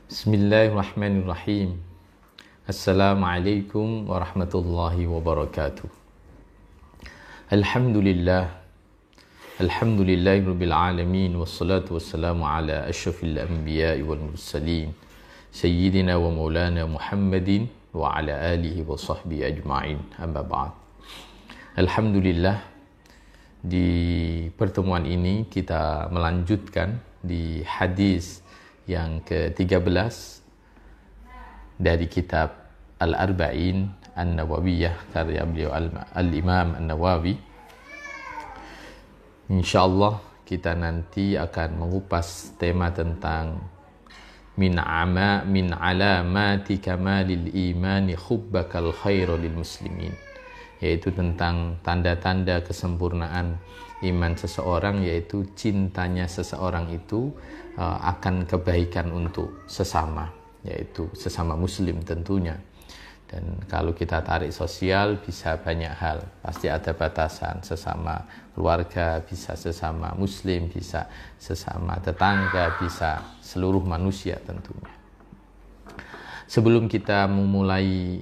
Bismillahirrahmanirrahim. Assalamualaikum warahmatullahi wabarakatuh. Alhamdulillah. Alhamdulillahirabbil alamin wassalatu wassalamu ala asyrafil anbiya'i wal mursalin sayyidina wa maulana Muhammadin wa ala alihi wa sahbihi ajma'in. Amma ba'd. Alhamdulillah, di pertemuan ini kita melanjutkan di hadis yang ke-13 dari kitab Al-Arba'in An-Nawawiyah karya beliau Al-Imam An-Nawawi. InsyaAllah kita nanti akan mengupas tema tentang min alamati kamalil imani hubbakal khairu lil muslimin, yaitu tentang tanda-tanda kesempurnaan iman seseorang, yaitu cintanya seseorang itu akan kebaikan untuk sesama, yaitu sesama muslim tentunya. Dan kalau kita tarik sosial bisa banyak hal, pasti ada batasan, sesama keluarga, bisa sesama muslim, bisa sesama tetangga, bisa seluruh manusia tentunya. Sebelum kita memulai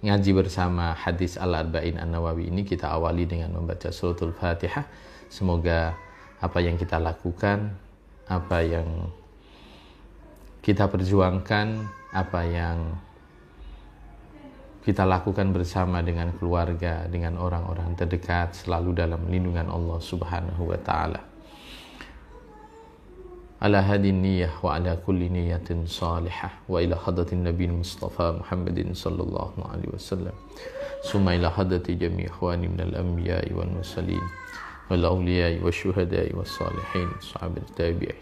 ngaji bersama hadis Al-Arba'in An-Nawawi ini, kita awali dengan membaca suratul Fatihah. Semoga apa yang kita lakukan, apa yang kita perjuangkan, apa yang kita lakukan bersama dengan keluarga, dengan orang-orang terdekat, selalu dalam lindungan Allah Subhanahu wa ta'ala. Ala hadin niyah wa ala kulli niyatin salihah wa ila hadratin nabiyil mustafa Muhammadin sallallahu alaihi wasallam summa ila hadrati jami' ikhwani minal anbiya'i wal mursalin wal awliya'i wasyuhada'i was salihin sahabat tabi'in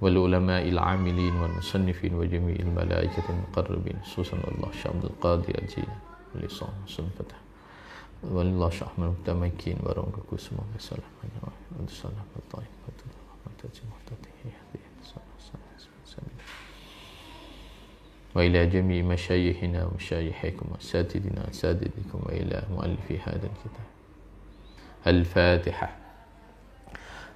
wal ulama'il amilin wal musannifin wa jami'il malaikatil muqarrabin khususan Allah Syekh Abdul Qadir Al-Jilani lisan sunfatah wallahu syahmul mutamakin wa rangkaku semua salam wa salam wa ta'ala wa ila jami'i masyayikhina wa masyayikhikum wa asatidina wa asatidikum wa ila muallifi hadzal kitab. Al-Fatihah.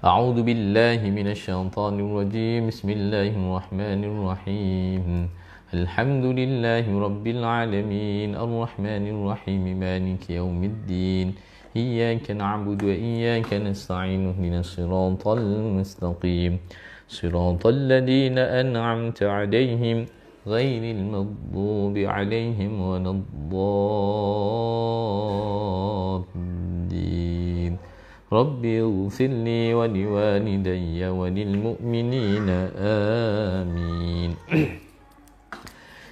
A'udzu billahi minasy syaithanir rajim. Bismillahirrahmanirrahim. Alhamdulillahi rabbil alamin arrahmanir rahim maliki yaumiddin. Iyyaka na'budu wa iyyaka nasta'in ihdinas siratal mustaqim siratal ladzina an'amta 'alaihim ghairil maghdubi 'alaihim waladdallin. Rabbi ighfirli wa liwalidayya wa lil mu'minina amin.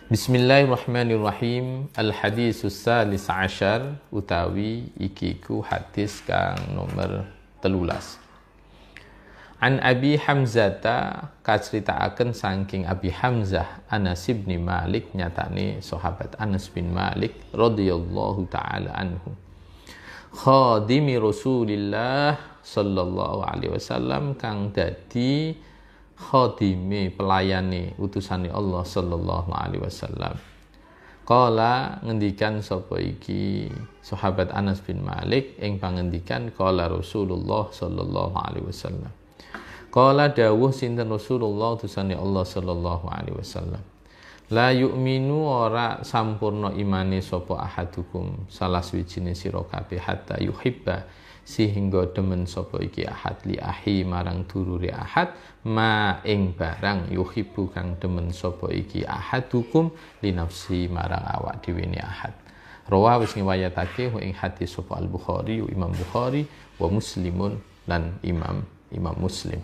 Bismillahirrahmanirrahim. Al-hadisus salis asyar utawi ikiku hadis kang nomor 13. An Abi Hamzata kacritaaken saking Abi Hamzah Anas bin Malik, nyatane sahabat Anas bin Malik radhiyallahu taala anhu, khadimi Rasulillah sallallahu alaihi wasallam, kang dadi khadime pelayane utusane Allah sallallahu alaihi wasallam. Qala ngendikan sapa iki sahabat Anas bin Malik ing pangendikan qala Rasulullah sallallahu alaihi wasallam. Qala dawuh sinten Rasulullah utusane Allah sallallahu alaihi wasallam. La yu'minu ora sampurna imane sapa ahadukum salah suwijine sira kabeh hatta yuhibba sehingga demen sapa iki ahad li ahi marang dulure ahad ma ing barang yuhibbu kang demen sapa iki ahadukum li nafsi marang awak dhewe ne ahad. Rawa wis ngriwayatake ing hadis sapa Al-Bukhari, Imam Bukhari wa Muslimun lan Imam Muslim.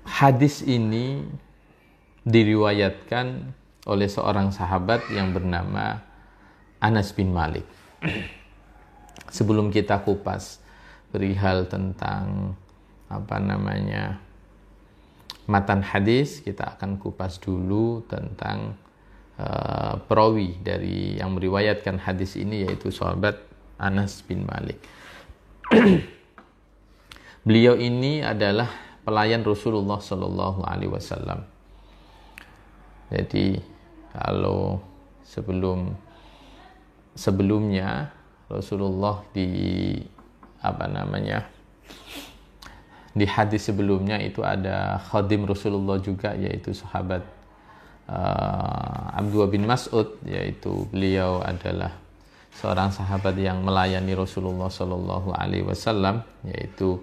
Hadis ini diriwayatkan oleh seorang sahabat yang bernama Anas bin Malik. Sebelum kita kupas perihal tentang matan hadis, kita akan kupas dulu tentang perawi dari yang meriwayatkan hadis ini, yaitu sahabat Anas bin Malik. Beliau ini adalah pelayan Rasulullah sallallahu alaihi wasallam. Jadi kalau sebelumnya Rasulullah Di hadis sebelumnya itu ada khadim Rasulullah juga, yaitu sahabat Abdullah bin Mas'ud, yaitu beliau adalah seorang sahabat yang melayani Rasulullah Shallallahu Alaihi Wasallam, yaitu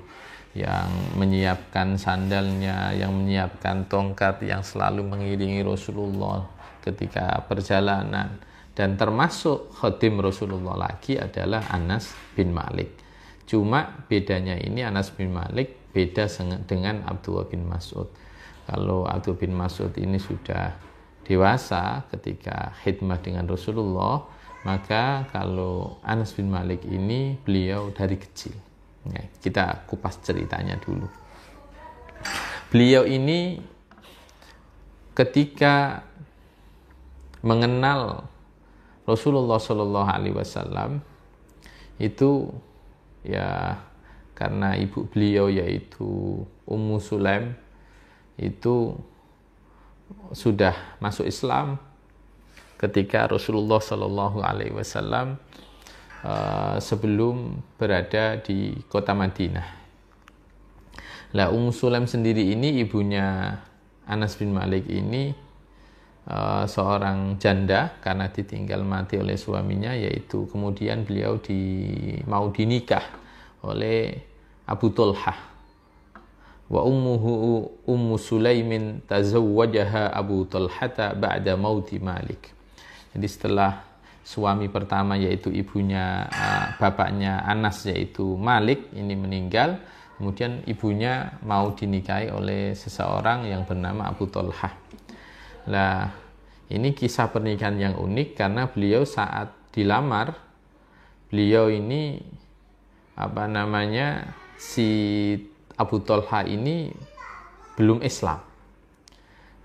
yang menyiapkan sandalnya, yang menyiapkan tongkat, yang selalu mengiringi Rasulullah ketika perjalanan. Dan termasuk khadim Rasulullah lagi adalah Anas bin Malik. Cuma bedanya ini Anas bin Malik beda dengan Abdullah bin Mas'ud. Kalau Abdullah bin Mas'ud ini sudah dewasa ketika khidmah dengan Rasulullah, maka kalau Anas bin Malik ini beliau dari kecil. Ya, kita kupas ceritanya dulu. Beliau ini ketika mengenal Rasulullah Shallallahu Alaihi Wasallam itu ya karena ibu beliau yaitu Ummu Sulaim itu sudah masuk Islam ketika Rasulullah Shallallahu Alaihi Wasallam sebelum berada di kota Madinah. Lah Ummu Sulaim sendiri ini ibunya Anas bin Malik ini seorang janda karena ditinggal mati oleh suaminya, yaitu kemudian beliau mau dinikah oleh Abu Talhah. Wa Ummu Sulaimin tazawwajaha Abu Talhata ba'da mauti Malik. Jadi setelah suami pertama yaitu ibunya bapaknya Anas yaitu Malik ini meninggal, kemudian ibunya mau dinikahi oleh seseorang yang bernama Abu Talhah. Lah ini kisah pernikahan yang unik karena beliau saat dilamar, beliau ini si Abu Talha ini belum Islam.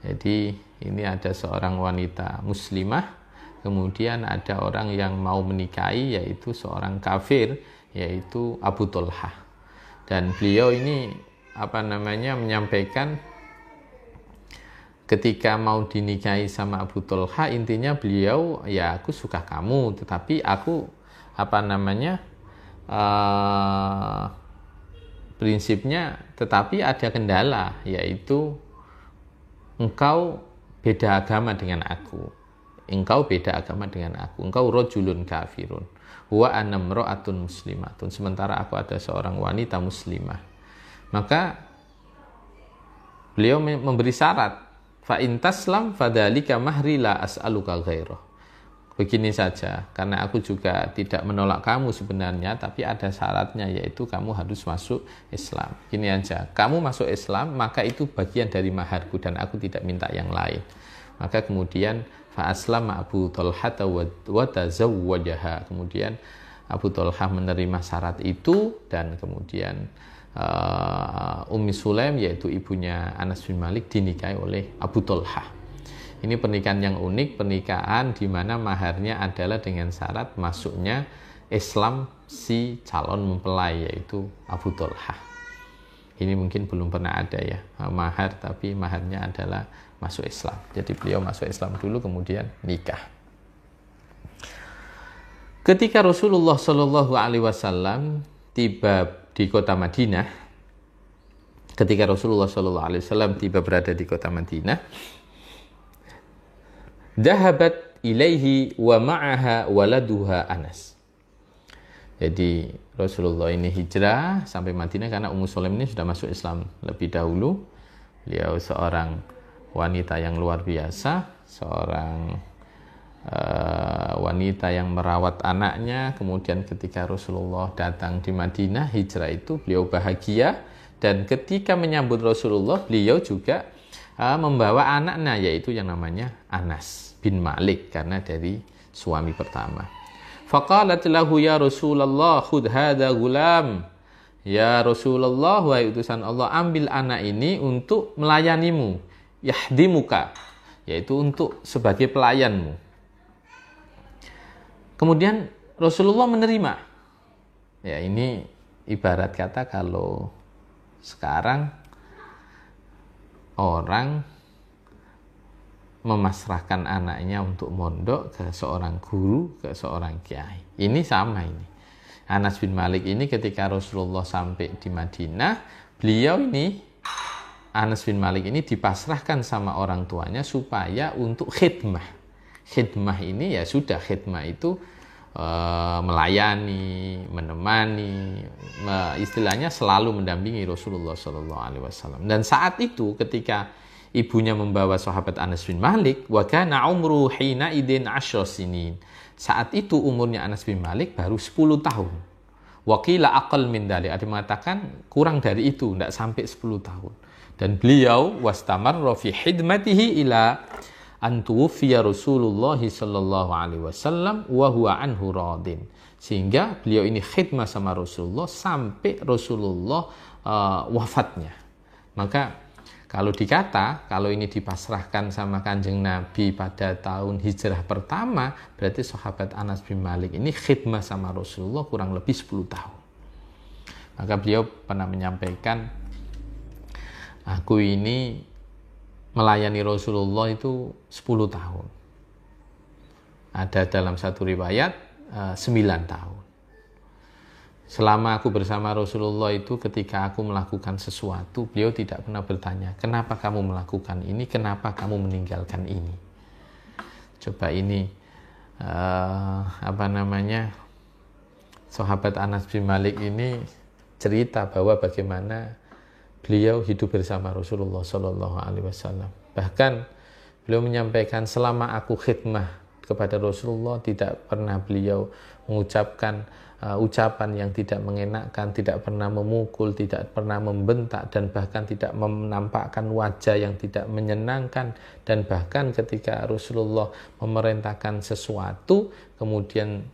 Jadi ini ada seorang wanita muslimah, kemudian ada orang yang mau menikahi yaitu seorang kafir yaitu Abu Talha. Dan beliau ini menyampaikan ketika mau dinikahi sama Abu Talha, intinya beliau ya aku suka kamu, tetapi aku prinsipnya tetapi ada kendala, yaitu engkau beda agama dengan aku, engkau rajulun kafirun wa ana imra'atun muslimatun, sementara aku ada seorang wanita muslimah. Maka beliau memberi syarat, fa in taslam fadzalika mahri la as'aluka ghairah. Begini saja, karena aku juga tidak menolak kamu sebenarnya, tapi ada syaratnya, yaitu kamu harus masuk Islam. Gini aja, kamu masuk Islam, maka itu bagian dari maharku dan aku tidak minta yang lain. Maka kemudian fa aslama Abu Talha wa tazawwajaha. Kemudian Abu Talha menerima syarat itu, dan kemudian Ummi Sulaim yaitu ibunya Anas bin Malik dinikahi oleh Abu Talha. Ini pernikahan yang unik, pernikahan di mana maharnya adalah dengan syarat masuknya Islam si calon mempelai yaitu Abu Talha. Ini mungkin belum pernah ada ya mahar, tapi maharnya adalah masuk Islam. Jadi beliau masuk Islam dulu kemudian nikah. Ketika Rasulullah Shallallahu Alaihi Wasallam tiba di kota Madinah, tiba berada di kota Madinah, dhahabat ilaihi wa ma'aha waladuha Anas. Jadi Rasulullah ini hijrah sampai Madinah karena Ummu Sulaim ini sudah masuk Islam lebih dahulu. Beliau seorang wanita yang luar biasa, seorang wanita yang merawat anaknya. Kemudian ketika Rasulullah datang di Madinah, hijrah itu beliau bahagia, dan ketika menyambut Rasulullah beliau juga membawa anaknya yaitu yang namanya Anas bin Malik karena dari suami pertama. Faqalat lahu ya Rasulullah khudh hadha gulam. Ya Rasulullah, wahai utusan Allah, ambil anak ini untuk melayanimu, yahdimuka, yaitu untuk sebagai pelayanmu. Kemudian Rasulullah menerima. Ya, ini ibarat kata kalau sekarang orang memasrahkan anaknya untuk mondok ke seorang guru, ke seorang kiai. Ini sama ini. Anas bin Malik ini ketika Rasulullah sampai di Madinah, beliau ini, Anas bin Malik ini dipasrahkan sama orang tuanya supaya untuk khidmah. Khidmah ini ya sudah, khidmah itu melayani, menemani, istilahnya selalu mendampingi Rasulullah Shallallahu Alaihi Wasallam. Dan saat itu ketika ibunya membawa sahabat Anas bin Malik, wa kana umru hina idin 10 sinin. Saat itu umurnya Anas bin Malik baru 10 tahun. Waqila aqal min dalik, ada mengatakan kurang dari itu, tidak sampai 10 tahun. Dan beliau wastamarra fi khidmatihi ila an tuwfiya Rasulullah sallallahu alaihi wasallam wa huwa anhu radin. Sehingga beliau ini khidmah sama Rasulullah sampai Rasulullah wafatnya. Maka kalau dikata, kalau ini dipasrahkan sama Kanjeng Nabi pada tahun hijrah pertama, berarti sahabat Anas bin Malik ini khidmah sama Rasulullah kurang lebih 10 tahun. Maka beliau pernah menyampaikan, aku ini melayani Rasulullah itu 10 tahun. Ada dalam satu riwayat 9 tahun. Selama aku bersama Rasulullah itu, ketika aku melakukan sesuatu, beliau tidak pernah bertanya, kenapa kamu melakukan ini, kenapa kamu meninggalkan ini. Coba ini, sahabat Anas bin Malik ini cerita bahwa bagaimana beliau hidup bersama Rasulullah Shallallahu Alaihi Wasallam. Bahkan beliau menyampaikan, selama aku khidmah kepada Rasulullah, tidak pernah beliau mengucapkan ucapan yang tidak mengenakan, tidak pernah memukul, tidak pernah membentak, dan bahkan tidak menampakkan wajah yang tidak menyenangkan. Dan bahkan ketika Rasulullah memerintahkan sesuatu, kemudian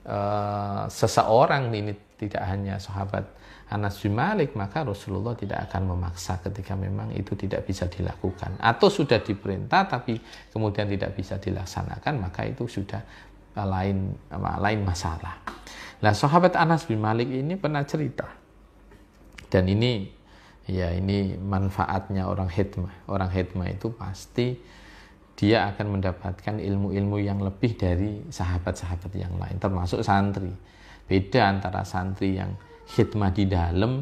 seseorang ini, tidak hanya sahabat Anas bin Malik, maka Rasulullah tidak akan memaksa ketika memang itu tidak bisa dilakukan. Atau sudah diperintah tapi kemudian tidak bisa dilaksanakan, maka itu sudah lain masalah. Nah, sahabat Anas bin Malik ini pernah cerita. Dan ini manfaatnya orang khidmah. Orang khidmah itu pasti dia akan mendapatkan ilmu-ilmu yang lebih dari sahabat-sahabat yang lain, termasuk santri. Beda antara santri yang khidmah di dalam,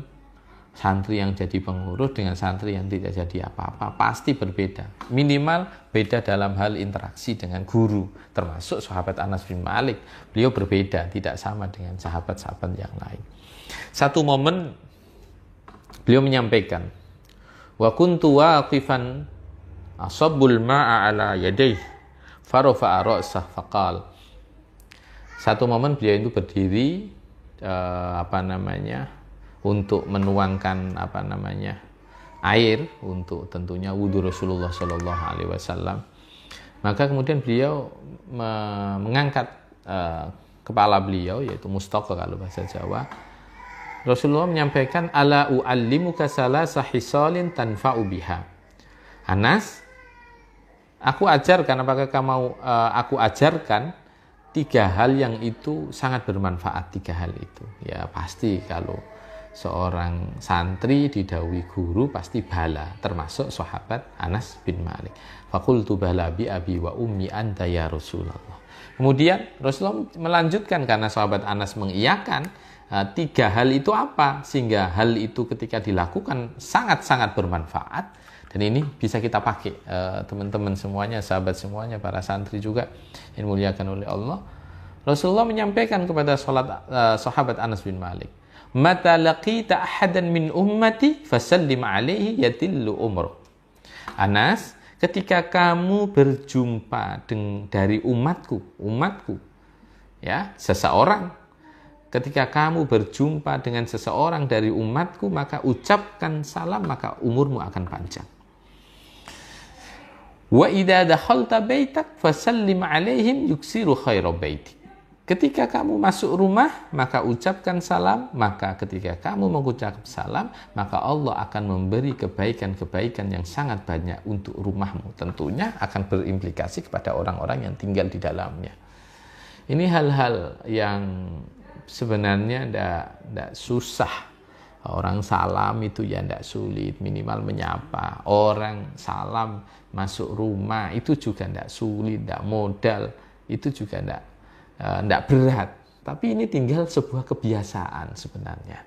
santri yang jadi pengurus dengan santri yang tidak jadi apa-apa, pasti berbeda. Minimal beda dalam hal interaksi dengan guru, termasuk sahabat Anas bin Malik. Beliau berbeda, tidak sama dengan sahabat-sahabat yang lain. Satu momen beliau menyampaikan, wa kuntu waqifan asabbul ma'a ala yadayhi farafa'a ra'sah faqal. Satu momen beliau itu berdiri untuk menuangkan air untuk tentunya wudhu Rasulullah Shallallahu Alaihi Wasallam. Maka kemudian beliau mengangkat kepala beliau, yaitu mustaqa kalau bahasa Jawa. Rasulullah menyampaikan, ala u'allimuka salasa hisalin tanfa'u biha. Anas, aku ajarkan, apakah kamu aku ajarkan 3 hal yang itu sangat bermanfaat. 3 hal itu ya pasti kalau seorang santri didhawuhi guru pasti bala, termasuk sahabat Anas bin Malik. Faqultu bala bi abi wa ummi anta ya Rasulullah. Kemudian Rasulullah melanjutkan, karena sahabat Anas mengiyakan 3 hal itu apa, sehingga hal itu ketika dilakukan sangat-sangat bermanfaat. Dan ini bisa kita pakai, teman-teman semuanya, sahabat semuanya, para santri juga yang dimuliakan oleh Allah. Rasulullah menyampaikan kepada sahabat Anas bin Malik, mata laqita ahadan min ummati fasallim alaihi yatillu umru. Anas, ketika kamu berjumpa dari umatku, ya, seseorang, ketika kamu berjumpa dengan seseorang dari umatku, maka ucapkan salam, maka umurmu akan panjang. Wa idza dakhalta baitak fasallim alaihim yuksiru khaira baitik. Ketika kamu masuk rumah, maka ucapkan salam, maka ketika kamu mengucap salam, maka Allah akan memberi kebaikan-kebaikan yang sangat banyak untuk rumahmu. Tentunya akan berimplikasi kepada orang-orang yang tinggal di dalamnya. Ini hal-hal yang sebenarnya tidak susah. Orang salam itu ya tidak sulit, minimal menyapa. Orang salam masuk rumah itu juga tidak sulit, tidak modal, itu juga tidak berat. Tapi ini tinggal sebuah kebiasaan sebenarnya.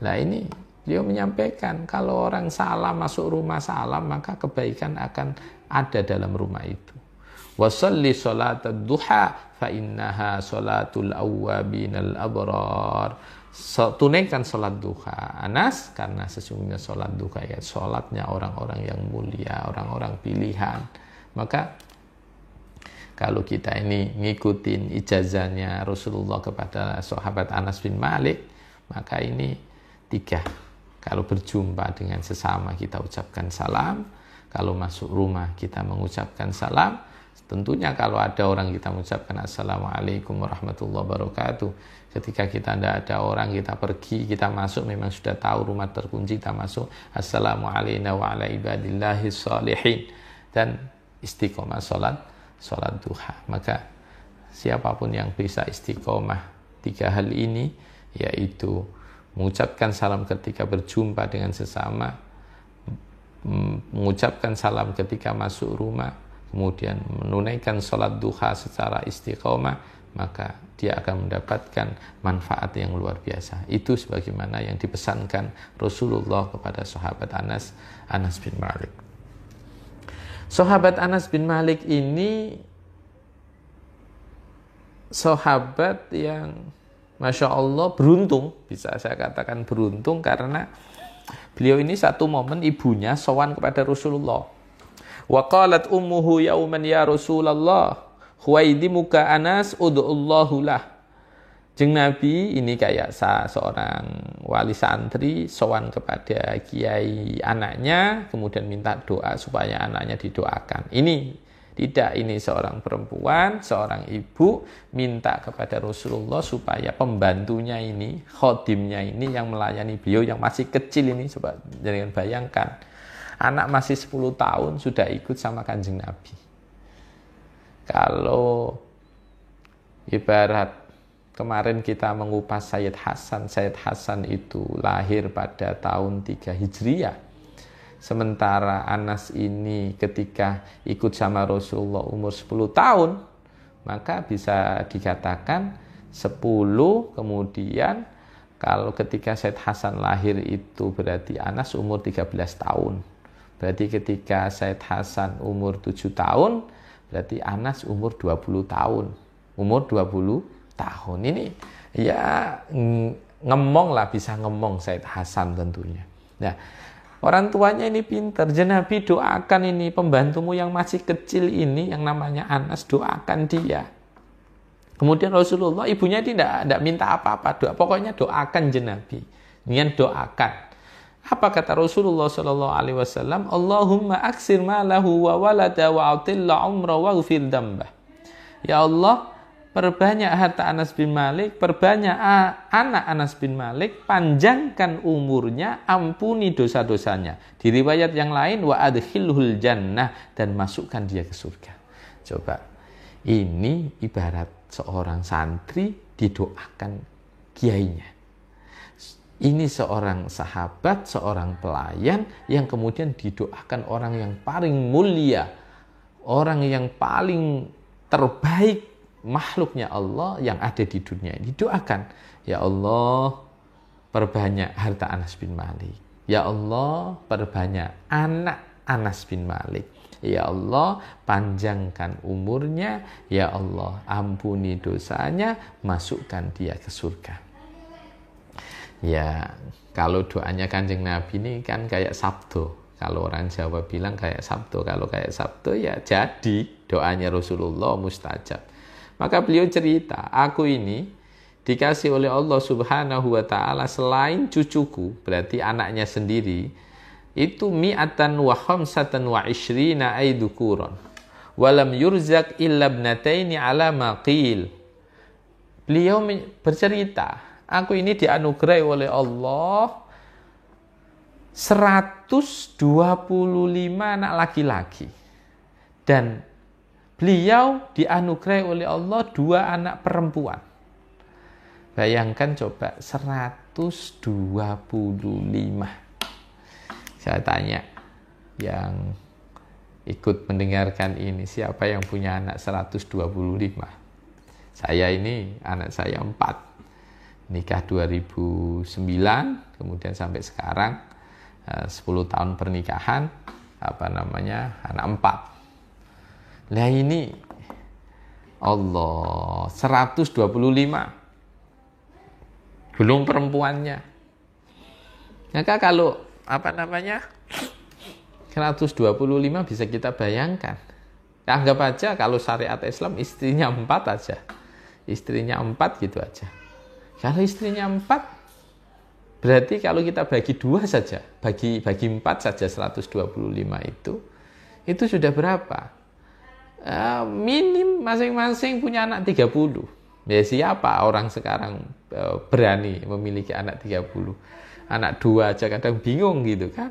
Nah ini beliau menyampaikan kalau orang salam masuk rumah salam, maka kebaikan akan ada dalam rumah itu. Wasalli salatad duha fa innaha salatul awwabinal abrar. Tunaikan salat duha, Anas, karena sesungguhnya salat duha ya salatnya orang-orang yang mulia, orang-orang pilihan. Maka kalau kita ini ngikutin ijazahnya Rasulullah kepada sahabat Anas bin Malik, maka ini 3. Kalau berjumpa dengan sesama kita ucapkan salam, kalau masuk rumah kita mengucapkan salam, tentunya kalau ada orang kita mengucapkan Assalamualaikum warahmatullahi wabarakatuh. Ketika kita tidak ada orang, kita pergi, kita masuk, memang sudah tahu rumah terkunci, kita masuk Assalamualaikum wa ala ibadillahi sholihin, dan istiqomah sholat duha. Maka siapapun yang bisa istiqomah 3 hal ini, yaitu mengucapkan salam ketika berjumpa dengan sesama, mengucapkan salam ketika masuk rumah, kemudian menunaikan sholat duha secara istiqomah, maka dia akan mendapatkan manfaat yang luar biasa. Itu sebagaimana yang dipesankan Rasulullah kepada sahabat Anas bin Malik. Sahabat Anas bin Malik ini sahabat yang Masya Allah beruntung, bisa saya katakan beruntung, karena beliau ini satu momen ibunya sowan kepada Rasulullah. Wa qalat ummuhu yauman ya Rasulullah huwaidimuka Anas ud'ullahu lah. Jeung Nabi ini kayak seorang wali santri sowan kepada kiai anaknya, kemudian minta doa supaya anaknya didoakan. Ini seorang perempuan, seorang ibu minta kepada Rasulullah supaya pembantunya ini, khodimnya ini yang melayani beliau yang masih kecil ini, coba jangan bayangkan, anak masih 10 tahun sudah ikut sama Kanjeng Nabi. Kalau ibarat kemarin kita mengupas Sayyid Hasan itu lahir pada tahun 3 Hijriah. Sementara Anas ini ketika ikut sama Rasulullah umur 10 tahun, maka bisa dikatakan 10, kemudian kalau ketika Sayyid Hasan lahir itu berarti Anas umur 13 tahun. Berarti ketika Sayyid Hasan umur 7 tahun, berarti Anas umur 20 tahun. Umur 20 tahun. Ini ya ngemong lah, bisa ngemong Sayyid Hasan tentunya. Nah, orang tuanya ini pintar. Nabi doakan ini pembantumu yang masih kecil ini, yang namanya Anas, doakan dia. Kemudian Rasulullah, ibunya tidak minta apa-apa, pokoknya doakan Nabi. Dengan doakan. Apa kata Rasulullah SAW? Allahumma aksir malahu wa walada wa atilla umra wa ghfir dambah. Ya Allah, perbanyak harta Anas bin Malik, perbanyak anak Anas bin Malik, panjangkan umurnya, ampuni dosa-dosanya. Di riwayat yang lain, wa adkhilhul jannah, dan masukkan dia ke surga. Coba, ini ibarat seorang santri didoakan kiainya. Ini seorang sahabat, seorang pelayan yang kemudian didoakan orang yang paling mulia, orang yang paling terbaik makhluknya Allah yang ada di dunia ini. Doakan, ya Allah, perbanyak harta Anas bin Malik. Ya Allah, perbanyak anak Anas bin Malik. Ya Allah, panjangkan umurnya. Ya Allah, ampuni dosanya, masukkan dia ke surga. Ya, kalau doanya Kanjeng Nabi ini kan kayak sabdo. Kalau orang Jawa bilang kayak sabdo. Kalau kayak sabdo ya jadi doanya Rasulullah mustajab. Maka beliau cerita, aku ini dikasih oleh Allah Subhanahu wa ta'ala selain cucuku, berarti anaknya sendiri, itu mi'atan wa khamsatan wa ishrina aidukuron. Walam yurzak illa ibnataini ala maqil. Beliau bercerita, aku ini dianugerahi oleh Allah 125 anak laki-laki. Dan beliau dianugerahi oleh Allah 2 anak perempuan. Bayangkan coba 125. Saya tanya yang ikut mendengarkan ini, siapa yang punya anak 125? Saya ini anak saya 4. nikah 2009, kemudian sampai sekarang 10 tahun pernikahan, anak 4. Nah ini Allah 125, belum perempuannya. Maka kalau 125 bisa kita bayangkan. Anggap aja kalau syariat Islam istrinya 4 aja. Istrinya 4 gitu aja. Kalau istrinya 4, berarti kalau kita bagi 2 saja, bagi 4 saja 125 itu sudah berapa? Minim masing-masing punya anak 30. Ya siapa orang sekarang berani memiliki anak 30? Anak 2 aja kadang bingung gitu kan.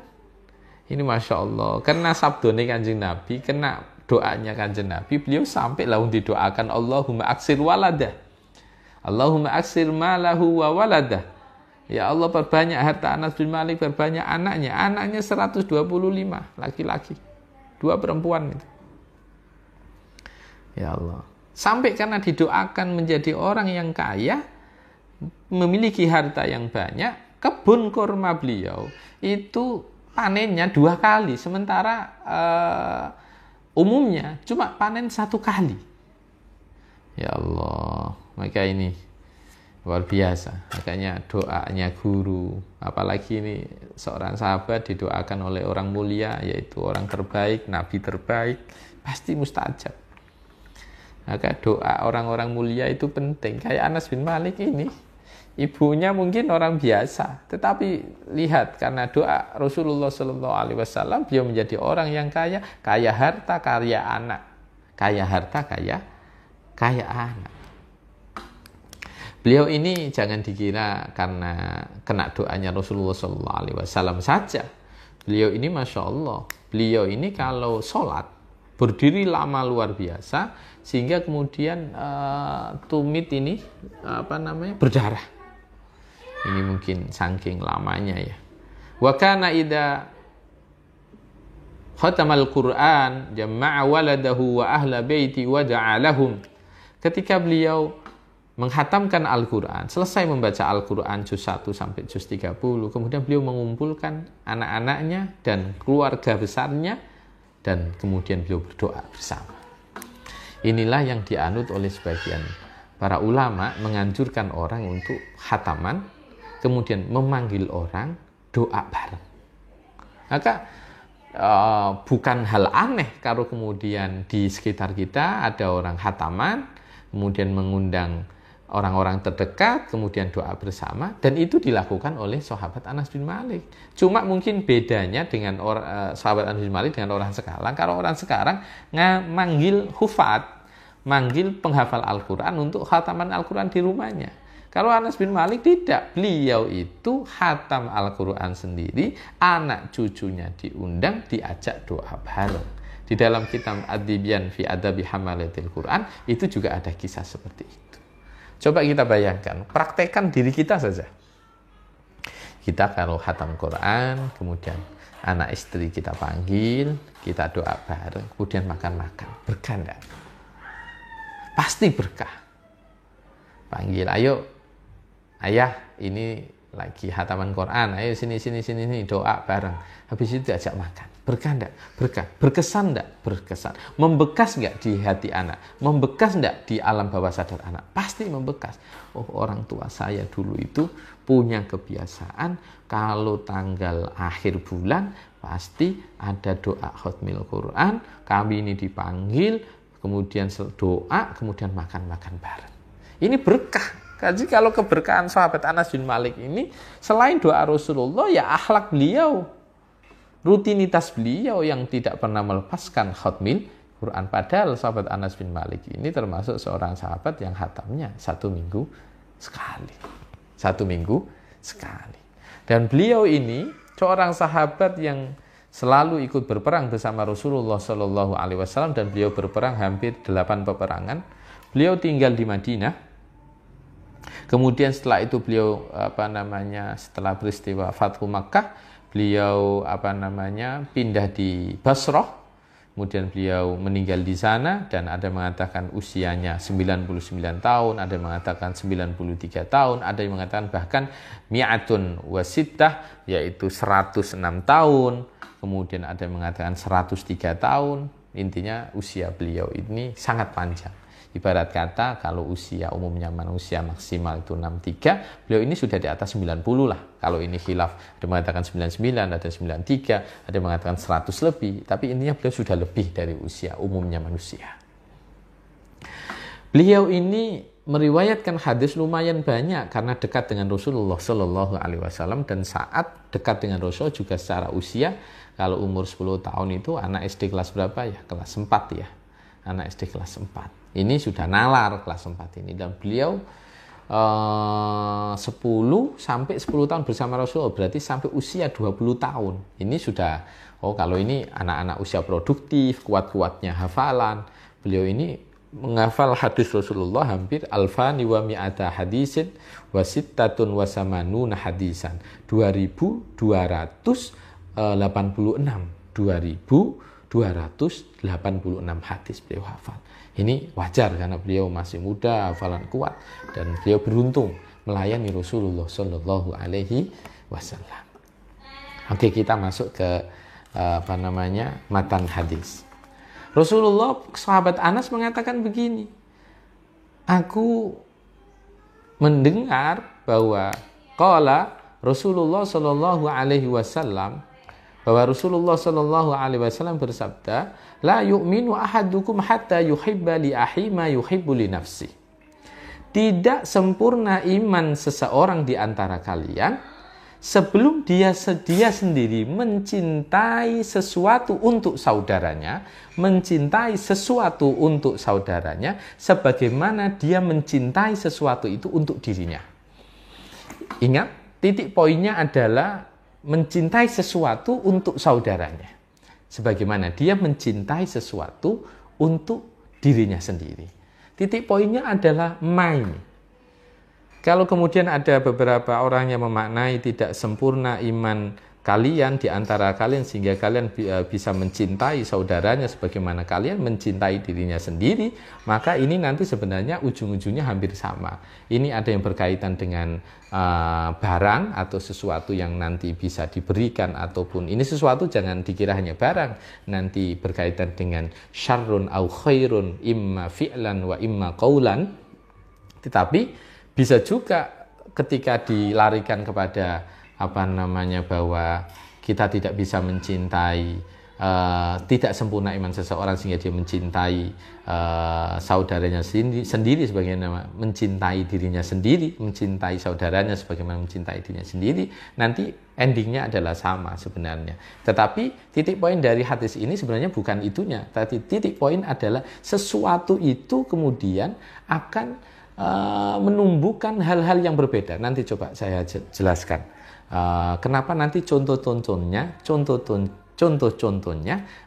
Ini Masya Allah, karena sabdone Kanjeng Nabi, kena doanya Kanjeng Nabi, beliau sampai lalu didoakan Allahumma aksir waladah, Allahumma aksir malahu wa waladah. Ya Allah, perbanyak harta Anas bin Malik, perbanyak anaknya. Anaknya 125 laki-laki, 2 perempuan itu. Ya Allah, sampai karena didoakan menjadi orang yang kaya, memiliki harta yang banyak, kebun kurma beliau itu panennya 2 kali, sementara umumnya cuma panen 1 kali. Ya Allah, maka ini luar biasa. Makanya doanya guru, apalagi ini seorang sahabat didoakan oleh orang mulia, yaitu orang terbaik, nabi terbaik, pasti mustajab. Maka doa orang-orang mulia itu penting. Kayak Anas bin Malik ini, ibunya mungkin orang biasa, tetapi lihat karena doa Rasulullah SAW, beliau menjadi orang yang kaya, kaya harta, kaya anak, kaya harta, kaya anak. Beliau ini jangan dikira karena kena doanya Rasulullah SAW saja. Beliau ini Masya Allah, beliau ini kalau sholat berdiri lama luar biasa, sehingga kemudian tumit ini berdarah. Ini mungkin saking lamanya ya. Wa kana idza khatamal Qur'an jama'a waladahu wa ahla baiti wa ja'alahum. Ketika beliau menghatamkan Al-Quran, selesai membaca Al-Quran juz 1 sampai juz 30, kemudian beliau mengumpulkan anak-anaknya dan keluarga besarnya, dan kemudian beliau berdoa bersama. Inilah yang dianut oleh sebagian para ulama, menganjurkan orang untuk khataman, kemudian memanggil orang doa bareng. Maka bukan hal aneh kalau kemudian di sekitar kita ada orang khataman, kemudian mengundang orang-orang terdekat, kemudian doa bersama, dan itu dilakukan oleh sahabat Anas bin Malik. Cuma mungkin bedanya dengan sahabat Anas bin Malik dengan orang sekarang. Kalau orang sekarang manggil hufat, manggil penghafal Al-Quran untuk khataman Al-Quran di rumahnya. Kalau Anas bin Malik tidak, beliau itu khatam Al-Quran sendiri, anak cucunya diundang, diajak doa bareng. Di dalam kitab Ad-Dibyan fi Adabi Hamalatil Quran itu juga ada kisah seperti itu. Coba kita bayangkan, praktekkan diri kita saja. Kita kalau khatam Quran, kemudian anak istri kita panggil, kita doa bareng, kemudian makan-makan, berkah enggak? Pasti berkah. Panggil, ayo ayah, ini lagi khataman Quran, ayo sini doa bareng. Habis itu diajak makan. Berkah enggak? Berkah. Berkesan enggak? Berkesan. Membekas enggak di hati anak? Membekas enggak di alam bawah sadar anak? Pasti membekas. Oh, orang tua saya dulu itu punya kebiasaan kalau tanggal akhir bulan pasti ada doa khatmil Quran, kami ini dipanggil, kemudian doa, kemudian makan-makan bareng. Ini berkah. Jadi kalau keberkahan sahabat Anas bin Malik ini, selain doa Rasulullah, ya akhlak beliau, rutinitas beliau yang tidak pernah melepaskan khatmil Quran. Padahal sahabat Anas bin Malik ini termasuk seorang sahabat yang khatamnya 1 minggu sekali. 1 minggu sekali. Dan beliau ini seorang sahabat yang selalu ikut berperang bersama Rasulullah SAW, dan beliau berperang hampir 8 peperangan. Beliau tinggal di Madinah. Kemudian setelah itu beliau setelah peristiwa Fathu Makkah, beliau pindah di Basrah. kemudian beliau meninggal di sana, dan ada yang mengatakan usianya 99 tahun, ada yang mengatakan 93 tahun, ada yang mengatakan bahkan mi'atun wasittah, yaitu 106 tahun, kemudian ada yang mengatakan 103 tahun. Intinya usia beliau ini sangat panjang. Ibarat kata kalau usia umumnya manusia maksimal itu 63, beliau ini sudah di atas 90 lah. Kalau ini khilaf, ada yang mengatakan 99, ada 93, ada yang mengatakan 100 lebih. Tapi intinya beliau sudah lebih dari usia umumnya manusia. Beliau ini meriwayatkan hadis lumayan banyak karena dekat dengan Rasulullah Shallallahu Alaihi Wasallam, dan saat dekat dengan Rasul juga secara usia. Kalau umur 10 tahun itu anak SD kelas berapa ya? Kelas 4 ya. Anak SD kelas 4. Ini sudah nalar kelas 4 ini, dan beliau 10 sampai 10 tahun bersama Rasulullah, berarti sampai usia 20 tahun. Ini sudah, kalau ini anak-anak usia produktif, kuat-kuatnya hafalan. Beliau ini menghafal hadis Rasulullah hampir alfani wa mi'ata hadisin wa sittatun wa samanuna hadisan. 2286 hadis beliau hafal. Ini wajar karena beliau masih muda, hafalan kuat, dan beliau beruntung melayani Rasulullah Shallallahu Alaihi Wasallam. Oke, kita masuk ke matan hadis. Rasulullah, sahabat Anas mengatakan begini, aku mendengar bahwa qala Rasulullah Shallallahu Alaihi Wasallam, bahwa Rasulullah Shallallahu Alaihi Wasallam bersabda, la yu'minu ahadukum hatta yuhibba li ahi ma yuhibbu li nafsi. Tidak sempurna iman seseorang di antara kalian sebelum dia sendiri mencintai sesuatu untuk saudaranya, sebagaimana dia mencintai sesuatu itu untuk dirinya. Ingat, titik poinnya adalah mencintai sesuatu untuk saudaranya, sebagaimana dia mencintai sesuatu untuk dirinya sendiri. Titik poinnya adalah main. Kalau kemudian ada beberapa orang yang memaknai tidak sempurna iman kalian di antara kalian sehingga kalian bisa mencintai saudaranya sebagaimana kalian mencintai dirinya sendiri, maka ini nanti sebenarnya ujung-ujungnya hampir sama. Ini ada yang berkaitan dengan barang atau sesuatu yang nanti bisa diberikan, ataupun ini sesuatu jangan dikira hanya barang, nanti berkaitan dengan syarrun au khairun imma fi'lan wa imma qaulan. Tetapi bisa juga ketika dilarikan kepada bahwa kita tidak bisa mencintai, tidak sempurna iman seseorang sehingga dia mencintai saudaranya sendiri sebagaimana mencintai dirinya sendiri, mencintai saudaranya sebagaimana mencintai dirinya sendiri, nanti endingnya adalah sama sebenarnya. Tetapi titik poin dari hadis ini sebenarnya bukan itunya, tapi titik poin adalah sesuatu itu kemudian akan menumbuhkan hal-hal yang berbeda. Nanti coba saya jelaskan. Kenapa nanti contoh-contohnya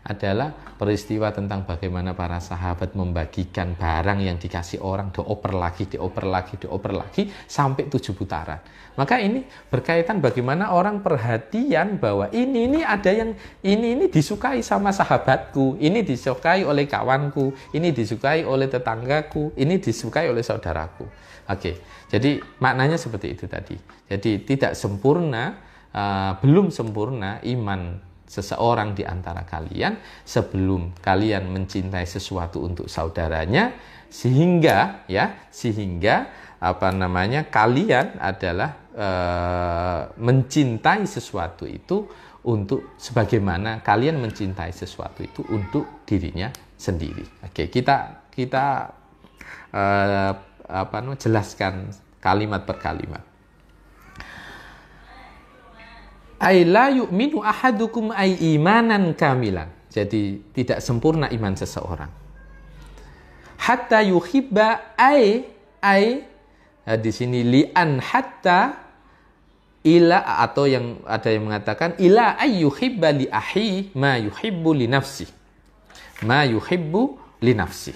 adalah peristiwa tentang bagaimana para sahabat membagikan barang yang dikasih orang, dioper lagi sampai 7 putaran. Maka ini berkaitan bagaimana orang perhatian bahwa ini ada yang ini disukai sama sahabatku, ini disukai oleh kawanku, ini disukai oleh tetanggaku, ini disukai oleh saudaraku. Oke, jadi maknanya seperti itu tadi. Jadi tidak sempurna, belum sempurna iman seseorang di antara kalian sebelum kalian mencintai sesuatu untuk saudaranya, sehingga kalian adalah mencintai sesuatu itu untuk sebagaimana kalian mencintai sesuatu itu untuk dirinya sendiri. Oke, kita jelaskan kalimat per kalimat. Ai la yu'minu ahadukum ai imanan kamilan. Jadi tidak sempurna iman seseorang. Hatta yuhibba di sini li'an hatta ila, atau yang ada yang mengatakan ila ay yuhibba li ahi ma yuhibbu li nafsi. Ma yuhibbu li nafsi.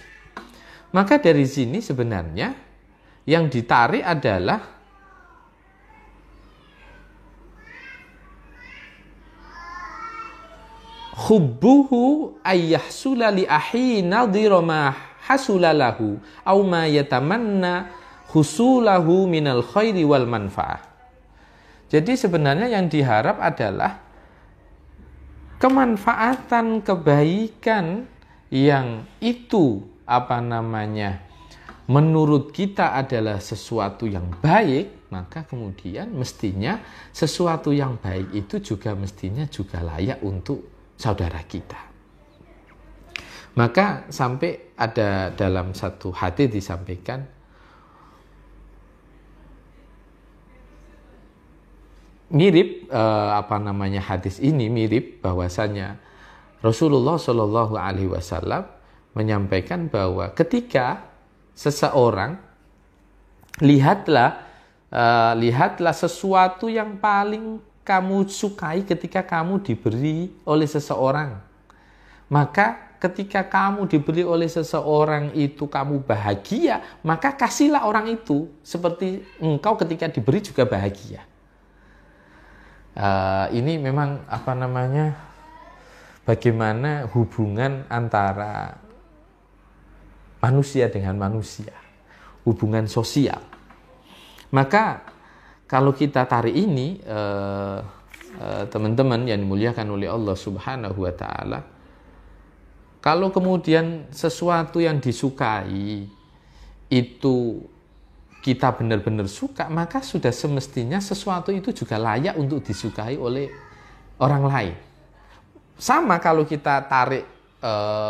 Maka dari sini sebenarnya yang ditarik adalah hubbuhu ayyahsula li ahi nadhira ma hasulalahu aw ma yatamanna husulahu minal khairi wal manfaah. Jadi sebenarnya yang diharap adalah kemanfaatan, kebaikan yang itu menurut kita adalah sesuatu yang baik, maka kemudian mestinya sesuatu yang baik itu juga mestinya juga layak untuk saudara kita. Maka sampai ada dalam satu hadis disampaikan, mirip hadis ini mirip bahwasanya Rasulullah Shallallahu Alaihi Wasallam menyampaikan bahwa ketika seseorang lihatlah sesuatu yang paling kamu sukai ketika kamu diberi oleh seseorang, maka ketika kamu diberi oleh seseorang itu kamu bahagia, maka kasihlah orang itu seperti engkau ketika diberi juga bahagia. Ini memang bagaimana hubungan antara manusia dengan manusia, hubungan sosial. Maka kalau kita tarik ini, teman-teman yang dimuliakan oleh Allah Subhanahu wa Ta'ala, kalau kemudian sesuatu yang disukai itu kita benar-benar suka, maka sudah semestinya sesuatu itu juga layak untuk disukai oleh orang lain. Sama kalau kita tarik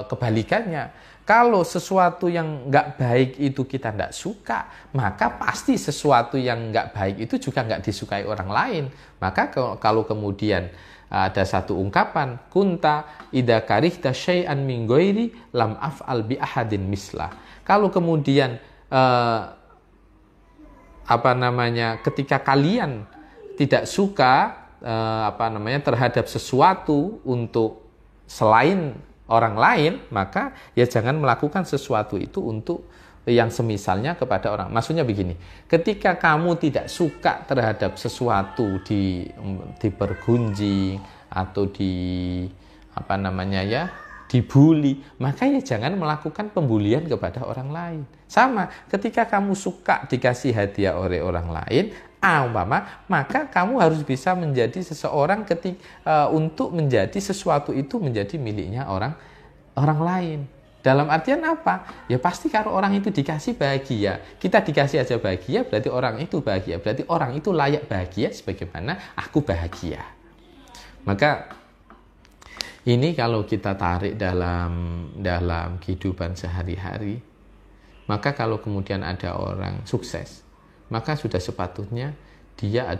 kebalikannya, kalau sesuatu yang nggak baik itu kita nggak suka, maka pasti sesuatu yang nggak baik itu juga nggak disukai orang lain. Maka kalau kemudian ada satu ungkapan, kunta idza karihta syai'an min ghairi lam af'al bi ahadin mislah. Kalau kemudian ketika kalian tidak suka terhadap sesuatu untuk selain orang lain, maka ya jangan melakukan sesuatu itu untuk yang semisalnya kepada orang. Maksudnya begini, ketika kamu tidak suka terhadap sesuatu dipergunjing atau dibully, maka ya jangan melakukan pembulian kepada orang lain. Sama, ketika kamu suka dikasih hadiah oleh orang lain, maka kamu harus bisa menjadi seseorang untuk menjadi sesuatu itu menjadi miliknya orang lain. Dalam artian apa? Ya pasti kalau orang itu dikasih bahagia, kita dikasih aja bahagia, berarti orang itu bahagia, berarti orang itu layak bahagia sebagaimana aku bahagia. Maka ini kalau kita tarik dalam kehidupan sehari-hari, maka kalau kemudian ada orang sukses, maka sudah sepatutnya dia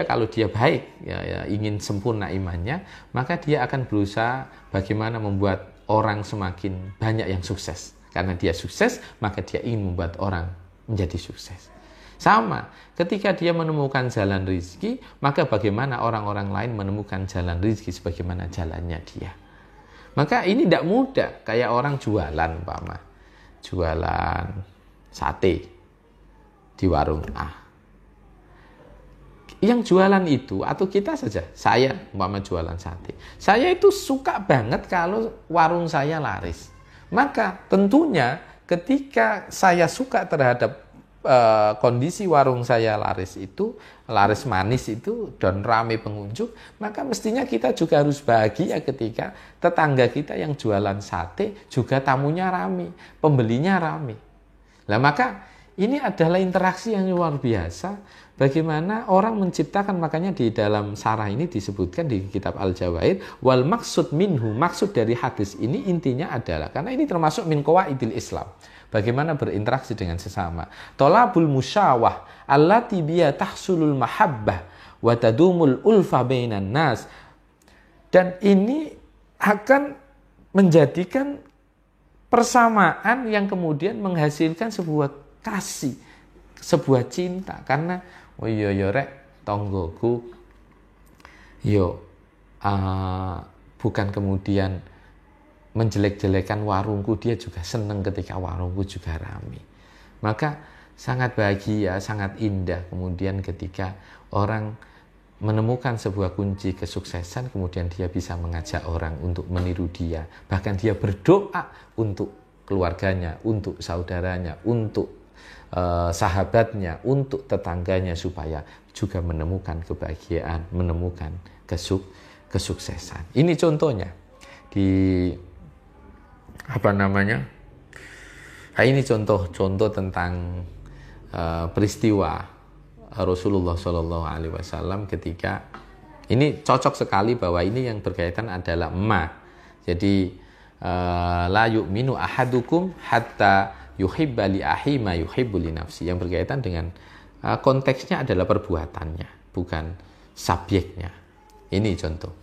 kalau dia baik, ingin sempurna imannya, maka dia akan berusaha bagaimana membuat orang semakin banyak yang sukses. Karena dia sukses, maka dia ingin membuat orang menjadi sukses. Sama, ketika dia menemukan jalan rezeki, maka bagaimana orang-orang lain menemukan jalan rezeki sebagaimana jalannya dia. Maka ini tidak mudah, kayak orang jualan sate di warung A. Yang jualan itu, atau kita saja, saya jualan sate, saya itu suka banget kalau warung saya laris. Maka tentunya ketika saya suka terhadap kondisi warung saya laris manis itu dan ramai pengunjung, maka mestinya kita juga harus bahagia ketika tetangga kita yang jualan sate juga tamunya ramai, pembelinya ramai. Lah maka ini adalah interaksi yang luar biasa. Bagaimana orang menciptakan, makanya di dalam sarah ini disebutkan di kitab Al-Jawaid, wal maksud minhu, maksud dari hadis ini intinya adalah, karena ini termasuk min qawaidil Islam, bagaimana berinteraksi dengan sesama. Tolabul musyawah allati biya tahsulul mahabbah wa tadumul ulfa bainan nas. Dan ini akan menjadikan persamaan yang kemudian menghasilkan sebuah kasih, sebuah cinta. Karena tonggoku bukan kemudian menjelek-jelekan warungku, dia juga senang ketika warungku juga ramai. Maka sangat bahagia, sangat indah kemudian ketika orang menemukan sebuah kunci kesuksesan, kemudian dia bisa mengajak orang untuk meniru dia. Bahkan dia berdoa untuk keluarganya, untuk saudaranya, untuk sahabatnya, untuk tetangganya, supaya juga menemukan kebahagiaan, menemukan kesuksesan. Ini contohnya di ini contoh tentang peristiwa Rasulullah Shallallahu Alaihi Wasallam ketika ini cocok sekali bahwa ini yang berkaitan adalah emas. Jadi la yu'minu ahadukum hatta yuhibba li ahi ma yuhibbu li nafsi, yang berkaitan dengan konteksnya adalah perbuatannya, bukan subjeknya. Ini contoh.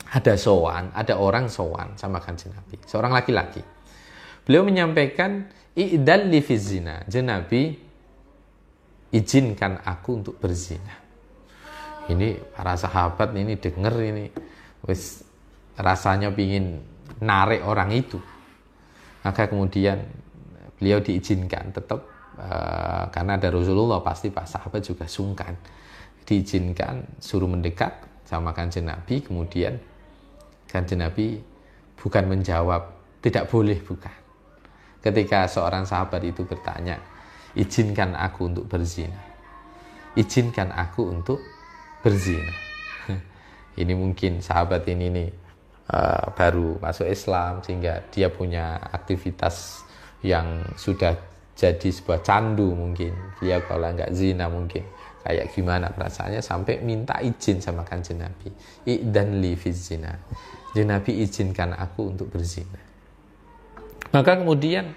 Ada orang sowan sama Kanjeng Nabi, seorang laki-laki. Beliau menyampaikan i'dal li fi zina, Nabi izinkan aku untuk berzina. Ini para sahabat ini dengar ini wis rasanya pingin narik orang itu. Maka kemudian beliau diizinkan tetap karena ada Rasulullah, pasti para sahabat juga sungkan. Diizinkan, suruh mendekat sama Kanjeng Nabi. Kemudian Kanjeng Nabi bukan menjawab tidak boleh, bukan. Ketika seorang sahabat itu bertanya, izinkan aku untuk berzina, izinkan aku untuk berzina. Ini mungkin sahabat ini nih baru masuk Islam, sehingga dia punya aktivitas yang sudah jadi sebuah candu mungkin. Dia kalau nggak zina mungkin kayak gimana perasaannya, sampai minta izin sama Kanjeng Nabi. I'dan li fi zina, Nabi izinkan aku untuk berzina. Maka kemudian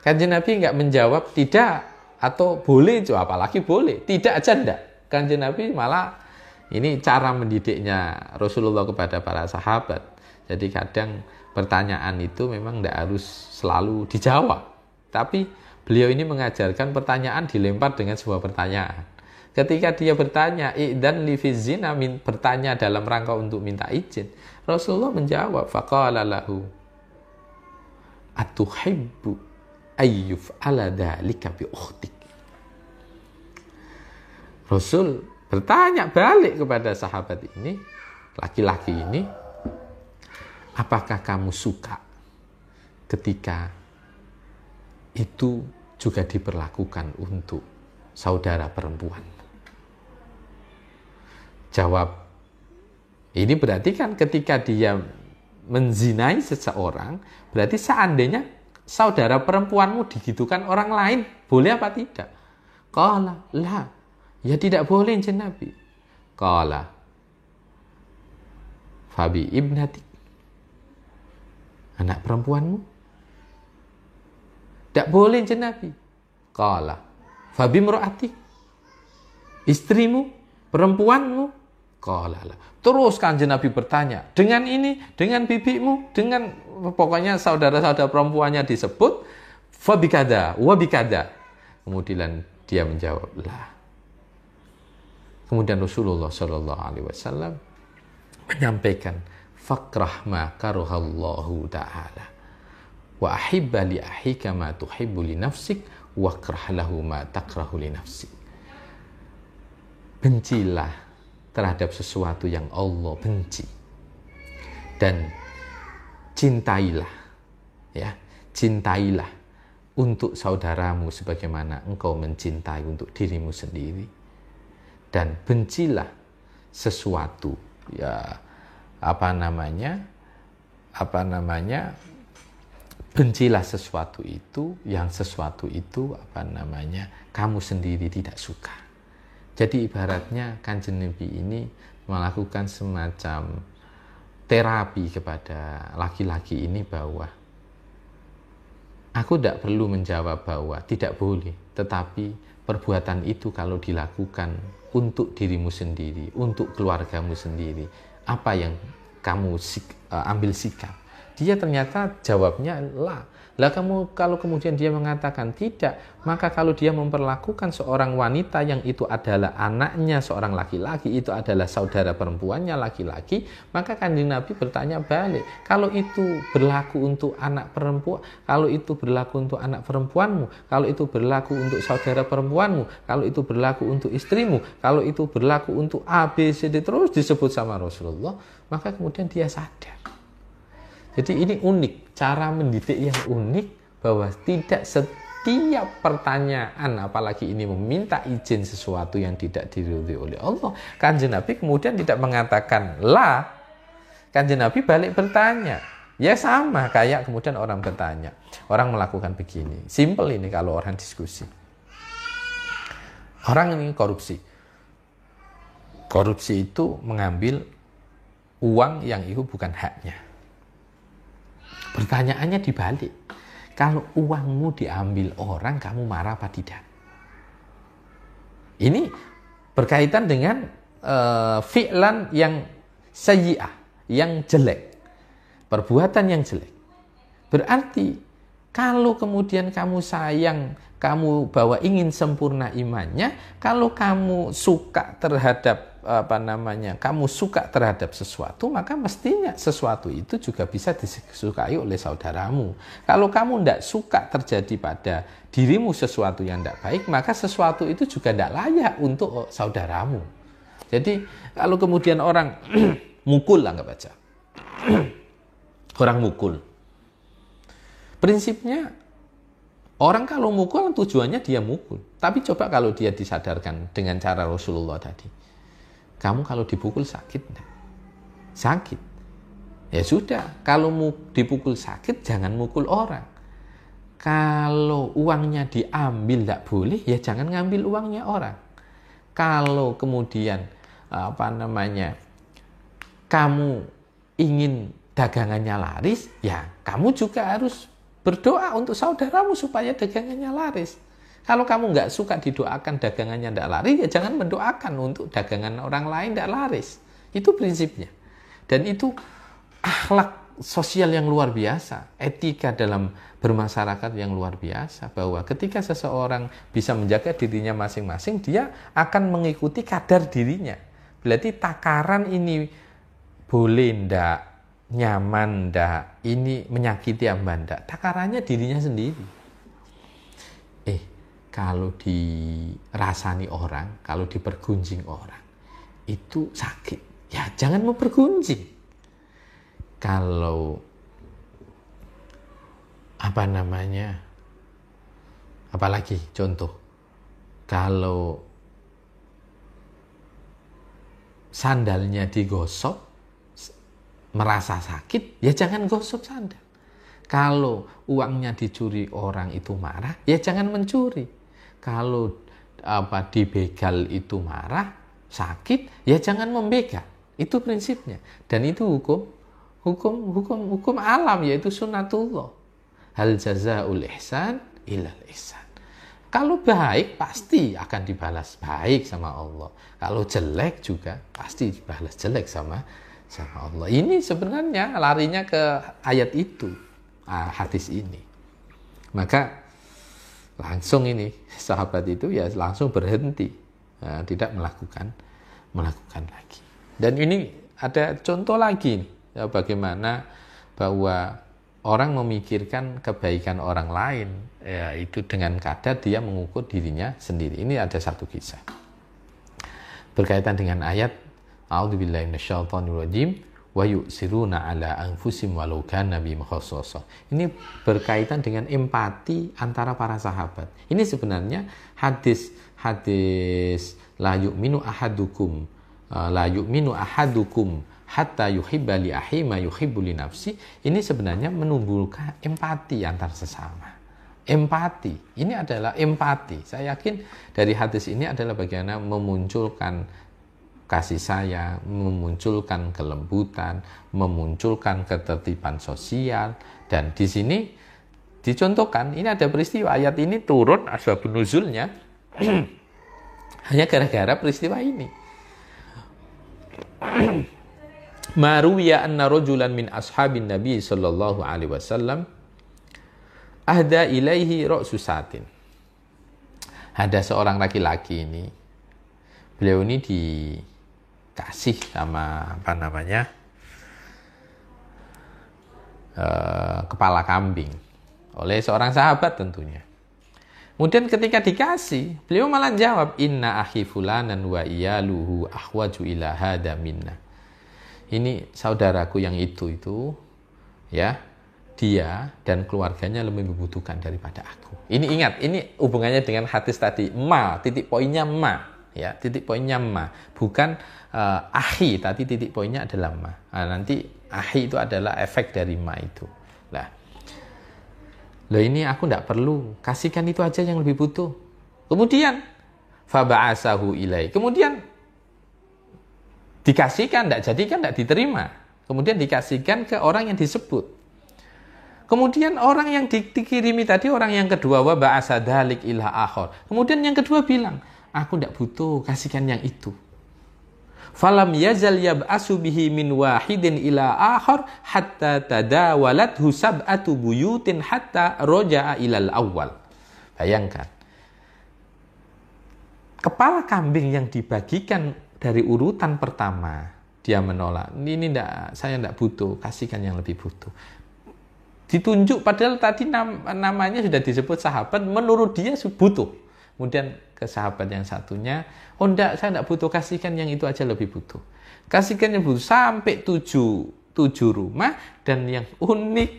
Kanjeng Nabi nggak menjawab tidak atau boleh, apalagi boleh, tidak aja enggak. Kanjeng Nabi malah, ini cara mendidiknya Rasulullah kepada para sahabat. Jadi kadang pertanyaan itu memang tidak harus selalu dijawab, tapi beliau ini mengajarkan pertanyaan dilempar dengan sebuah pertanyaan. Ketika dia bertanya i'dan li fi zina, bertanya dalam rangka untuk minta izin, Rasulullah menjawab, faqala lahu atuhibbu ayyuf ala dzalika bi ukhtik. Rasul bertanya balik kepada sahabat ini, laki-laki ini, apakah kamu suka ketika itu juga diperlakukan untuk saudara perempuan? Jawab, ini berarti kan ketika dia menzinai seseorang, berarti seandainya saudara perempuanmu digitukan orang lain, boleh apa tidak? Qala la, ya tidak boleh Kanjeng Nabi. Qala fabi ibnatik, anak perempuanmu tidak boleh Kanjeng Nabi. Qala fabi imra'atik, istrimu, perempuanmu. Qala la. Terus Kanjeng Nabi bertanya, dengan ini, dengan bibimu, dengan pokoknya saudara-saudara perempuannya disebut, fabikada wa bikada. Kemudian dia menjawab la. Kemudian Rasulullah Shallallahu Alaihi Wasallam menyampaikan, fakrah ma karuhallahu ta'ala wa ahibba li ahika ma tuhibbu li nafsik wa krah lahu ma takrahu li nafsik. Bencilah terhadap sesuatu yang Allah benci, dan cintailah, ya, cintailah untuk saudaramu sebagaimana engkau mencintai untuk dirimu sendiri, dan bencilah sesuatu, ya, bencilah sesuatu itu kamu sendiri tidak suka. Jadi ibaratnya Kanjeng Nabi ini melakukan semacam terapi kepada laki-laki ini, bahwa aku tidak perlu menjawab bahwa tidak boleh, tetapi perbuatan itu kalau dilakukan untuk dirimu sendiri, untuk keluargamu sendiri, apa yang kamu ambil sikap? Dia ternyata jawabnya lah, Lah kamu kalau kemudian dia mengatakan tidak, maka kalau dia memperlakukan seorang wanita yang itu adalah anaknya seorang laki-laki, itu adalah saudara perempuannya laki-laki, maka Kanjeng Nabi bertanya balik, kalau itu berlaku untuk anak perempuan, kalau itu berlaku untuk anak perempuanmu, kalau itu berlaku untuk saudara perempuanmu, kalau itu berlaku untuk istrimu, kalau itu berlaku untuk A, B, C, D, terus disebut sama Rasulullah, maka kemudian dia sadar. Jadi ini unik, cara mendidik yang unik, bahwa tidak setiap pertanyaan, apalagi ini meminta izin sesuatu yang tidak diridhoi oleh Allah, Kanjeng Nabi kemudian tidak mengatakan la. Kanjeng Nabi balik bertanya. Ya sama kayak kemudian orang bertanya, orang melakukan begini, simple ini kalau orang diskusi. Orang ini korupsi. Korupsi itu mengambil uang yang itu bukan haknya. Pertanyaannya dibalik. Kalau uangmu diambil orang, kamu marah apa tidak? Ini berkaitan dengan fi'lan yang sayyi'ah, yang jelek. Perbuatan yang jelek. Berarti, kalau kemudian kamu sayang, kamu bahwa ingin sempurna imannya, kalau kamu suka terhadap kamu suka terhadap sesuatu, maka mestinya sesuatu itu juga bisa disukai oleh saudaramu. Kalau kamu tidak suka terjadi pada dirimu sesuatu yang tidak baik, maka sesuatu itu juga tidak layak untuk saudaramu. Jadi kalau kemudian orang mukul, anggap aja orang mukul, prinsipnya orang kalau mukul tujuannya dia mukul. Tapi coba kalau dia disadarkan dengan cara Rasulullah tadi, kamu kalau dipukul sakit enggak? Sakit. Ya sudah, kalau dipukul sakit jangan mukul orang. Kalau uangnya diambil enggak boleh, ya jangan ngambil uangnya orang. Kalau kemudian kamu ingin dagangannya laris, ya kamu juga harus berdoa untuk saudaramu supaya dagangannya laris. Kalau kamu nggak suka didoakan dagangannya tidak laris, ya jangan mendoakan untuk dagangan orang lain tidak laris. Itu prinsipnya. Dan itu akhlak sosial yang luar biasa, etika dalam bermasyarakat yang luar biasa, bahwa ketika seseorang bisa menjaga dirinya masing-masing, dia akan mengikuti kadar dirinya. Berarti takaran ini boleh ndak, nyaman ndak, ini menyakiti apa ndak, takarannya dirinya sendiri. Kalau dirasani orang, kalau dipergunjing orang, itu sakit. Ya jangan mempergunjing. Kalau apalagi contoh, kalau sandalnya digosok, merasa sakit, ya jangan gosok sandal. Kalau uangnya dicuri orang itu marah, ya jangan mencuri. Kalau dibegal itu marah, sakit, ya jangan membegal. Itu prinsipnya. Dan itu hukum alam, yaitu sunnatullah. Hal jazaa'ul ihsan ilal ihsan. Kalau baik pasti akan dibalas baik sama Allah. Kalau jelek juga pasti dibalas jelek sama Allah. Ini sebenarnya larinya ke ayat itu, hadis ini. Maka langsung ini sahabat itu ya langsung berhenti, tidak melakukan lagi. Dan ini ada contoh lagi ya, bagaimana bahwa orang memikirkan kebaikan orang lain, ya itu dengan kadar dia mengukur dirinya sendiri. Ini ada satu kisah berkaitan dengan ayat A'udzubillahi minasyaitonirrajim wa yu'siruna ala anfusihim walau kana bihim khassasah. Ini berkaitan dengan empati antara para sahabat. Ini sebenarnya hadis la yu'minu ahadukum hatta yuhibba li akhi ma yuhibbu li nafsi. Ini sebenarnya menumbuhkan empati antar sesama. Empati, ini adalah empati. Saya yakin dari hadis ini adalah bagaimana memunculkan kasih sayang, memunculkan kelembutan, memunculkan ketertiban sosial. Dan di sini dicontohkan, ini ada peristiwa, ayat ini turun asbabun nuzulnya hanya gara-gara peristiwa ini. Maruwiya anna rajulan min ashabin Nabi sallallahu alaihi wasallam ahda ilaihi ra'susatin. Ada seorang laki-laki ini, beliau ini dikasih sama kepala kambing oleh seorang sahabat tentunya. Kemudian ketika dikasih, beliau malah jawab, inna akhi fulanan wa iyaluhu ahwaju ila hada minna. Ini saudaraku yang itu ya, dia dan keluarganya lebih membutuhkan daripada aku. Ini ingat, ini hubungannya dengan hadis tadi, titik poinnya ya, titik poinnya bukan akhi, tadi titik poinnya adalah Nah, nanti akhi itu adalah efek dari itu. Loh ini aku tidak perlu, kasihkan itu aja yang lebih butuh. Kemudian faba'asahu ilai. Kemudian dikasihkan, tidak jadi kan tidak diterima. Kemudian dikasihkan ke orang yang disebut. Kemudian orang yang dikirimi tadi, orang yang kedua, wa ba'asa dzalik ila akhar. Kemudian yang kedua bilang, aku tidak butuh, kasihkan yang itu. Falam yazal yab'asu bihi min wahidin ila akhar hatta tadawalathu sab'atu buyutin hatta roja'a ilal awal. Bayangkan, kepala kambing yang dibagikan dari urutan pertama, dia menolak. Ini saya tidak butuh, kasihkan yang lebih butuh. Ditunjuk, padahal tadi namanya sudah disebut sahabat, menurut dia butuh. Kemudian ke sahabat yang satunya, oh enggak, saya enggak butuh, kasihkan yang itu aja lebih butuh. Kasihkan yang butuh sampai tujuh rumah, dan yang unik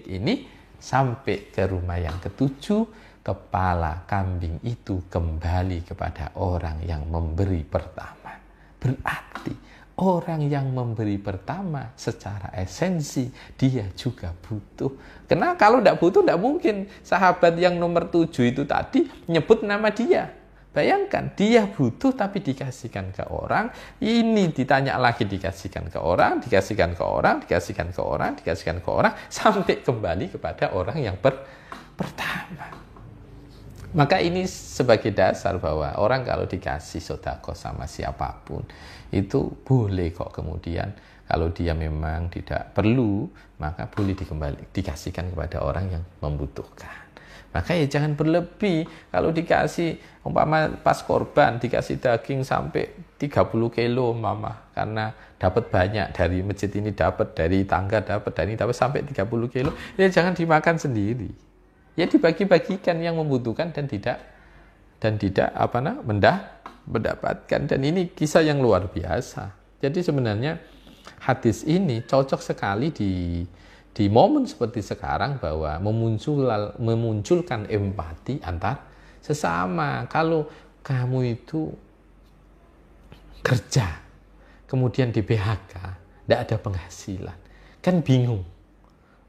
ini sampai ke rumah yang ketujuh, kepala kambing itu kembali kepada orang yang memberi pertama. Berarti orang yang memberi pertama secara esensi dia juga butuh. Karena kalau tidak butuh, tidak mungkin sahabat yang nomor 7 itu tadi nyebut nama dia. Bayangkan, dia butuh tapi dikasihkan ke orang. Ini ditanya lagi, dikasihkan ke orang, dikasihkan ke orang, dikasihkan ke orang, dikasihkan ke orang, sampai kembali kepada orang yang pertama. Maka ini sebagai dasar bahwa orang kalau dikasih sedekah sama siapapun, itu boleh kok. Kemudian kalau dia memang tidak perlu, maka boleh dikasihkan kepada orang yang membutuhkan. Maka ya jangan berlebih. Kalau dikasih, umpama pas korban, dikasih daging sampai 30 kilo mama, karena dapat banyak, dari masjid ini dapat, dari tangga dapat, dari ini dapat sampai 30 kilo, ya jangan dimakan sendiri. Ya dibagi-bagikan yang membutuhkan dan tidak mendapatkan. Dan ini kisah yang luar biasa. Jadi sebenarnya hadis ini cocok sekali di momen seperti sekarang, bahwa memunculkan empati antar sesama. Kalau kamu itu kerja, kemudian di PHK, tidak ada penghasilan, kan bingung.